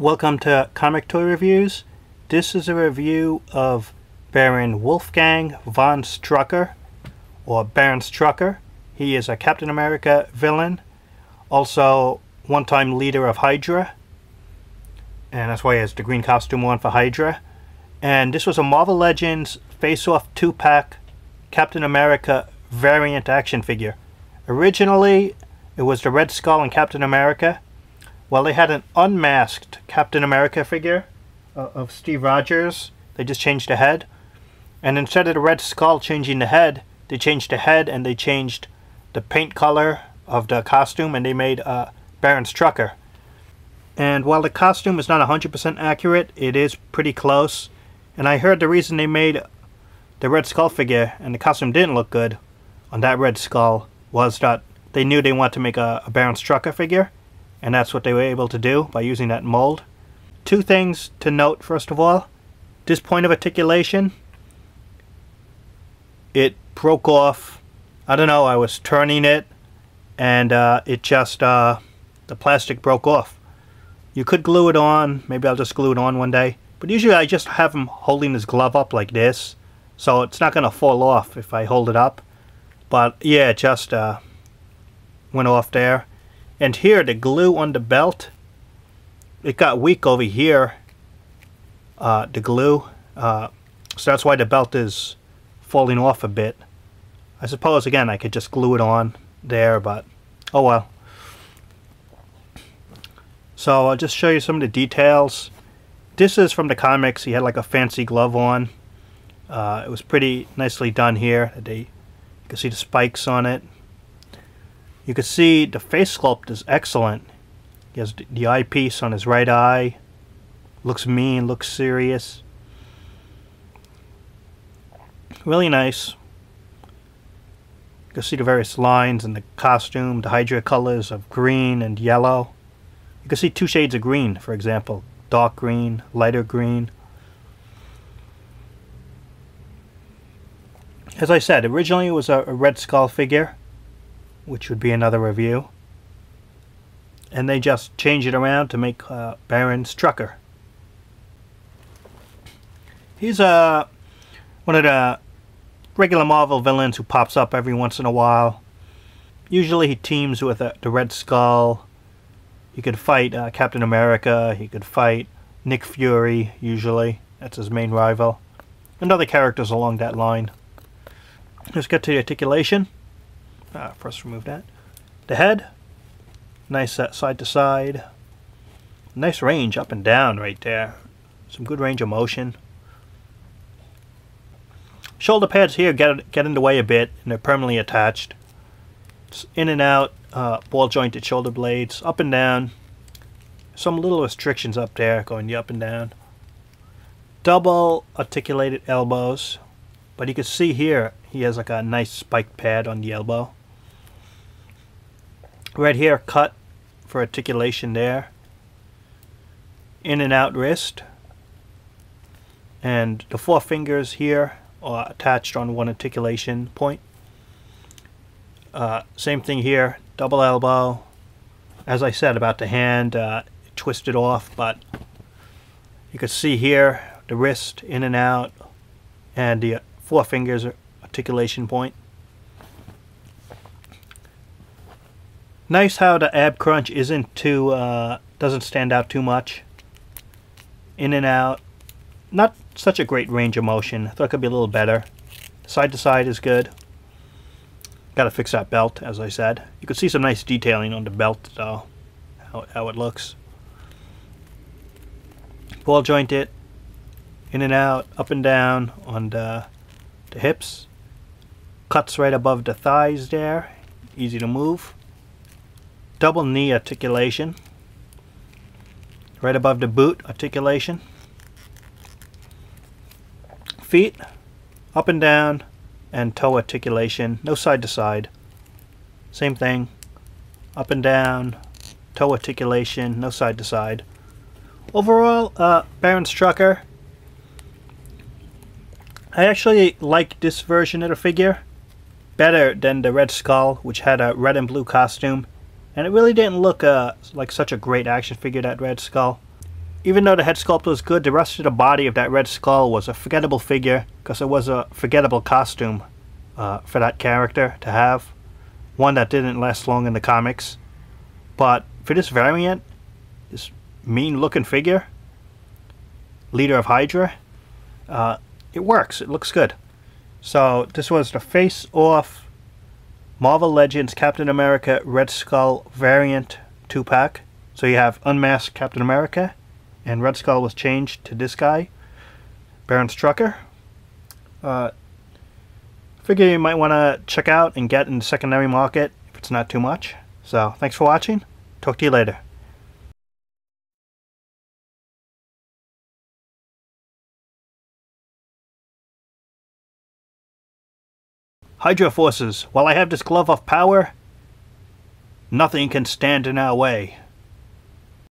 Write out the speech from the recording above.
Welcome to Comic Toy Reviews. This is a review of Baron Wolfgang von Strucker, or Baron Strucker. He is a Captain America villain, also one-time leader of Hydra, and that's why he has the green costume on for Hydra. And this was a Marvel Legends Face-Off 2-pack Captain America variant action figure. Originally, it was the Red Skull and Captain America. Well, they had an unmasked Captain America figure of Steve Rogers. They just changed the head. And instead of the Red Skull changing the head, they changed the head and they changed the paint color of the costume, and they made Baron Strucker. And while the costume is not 100% accurate, it is pretty close. And I heard the reason they made the Red Skull figure and the costume didn't look good on that Red Skull was that they knew they wanted to make a Baron Strucker figure. And that's what they were able to do by using that mold. Two things to note, first of all. This point of articulation, it broke off. I don't know, I was turning it and it just, the plastic broke off. You could glue it on. Maybe I'll just glue it on one day. But usually I just have him holding his glove up like this. So it's not going to fall off if I hold it up. But yeah, it just went off there. And here, the glue on the belt, it got weak over here, the glue. So that's why the belt is falling off a bit. I suppose, again, I could just glue it on there, but oh well. So I'll just show you some of the details. This is from the comics. He had like a fancy glove on. It was pretty nicely done here. You can see the spikes on it. You can see the face sculpt is excellent. He has the eyepiece on his right eye. Looks mean, looks serious. Really nice. You can see the various lines in the costume, the Hydra colors of green and yellow. You can see two shades of green, for example. Dark green, lighter green. As I said, originally it was a Red Skull figure, which would be another review. And they just changed it around to make Baron Strucker. He's one of the regular Marvel villains who pops up every once in a while. Usually he teams with the Red Skull. He could fight Captain America. He could fight Nick Fury, usually. That's his main rival. And other characters along that line. Let's get to the articulation. First remove that. The head, nice side to side. Nice range up and down right there. Some good range of motion. Shoulder pads here get in the way a bit, and they're permanently attached. It's in and out, ball jointed shoulder blades, up and down. Some little restrictions up there going up and down. Double articulated elbows, but you can see here he has like a nice spiked pad on the elbow. Right here, cut for articulation there. In and out wrist. And the four fingers here are attached on one articulation point. Same thing here, double elbow. As I said about the hand, it twisted off, but you can see here the wrist in and out, and the four fingers articulation point. Nice how the ab crunch isn't too, doesn't stand out too much. In and out. Not such a great range of motion. I thought it could be a little better. Side to side is good. Got to fix that belt, as I said. You can see some nice detailing on the belt, though. How it looks. Ball jointed. In and out, up and down on the hips. Cuts right above the thighs there. Easy to move. Double knee articulation. Right above the boot articulation. Feet, up and down, and toe articulation. No side to side. Same thing. Up and down, toe articulation, no side to side. Overall, Baron Strucker. I actually like this version of the figure better than the Red Skull, which had a red and blue costume. And it really didn't look like such a great action figure, that Red Skull. Even though the head sculpt was good, the rest of the body of that Red Skull was a forgettable figure because it was a forgettable costume for that character to have. One that didn't last long in the comics. But for this variant, this mean looking figure, leader of Hydra, it works. It looks good. So this was the Face Off Marvel Legends Captain America Red Skull variant 2-pack. So you have unmasked Captain America, and Red Skull was changed to this guy, Baron Strucker. Figure you might want to check out and get in the secondary market if it's not too much. So thanks for watching. Talk to you later. Hydra forces, while I have this glove of power, nothing can stand in our way.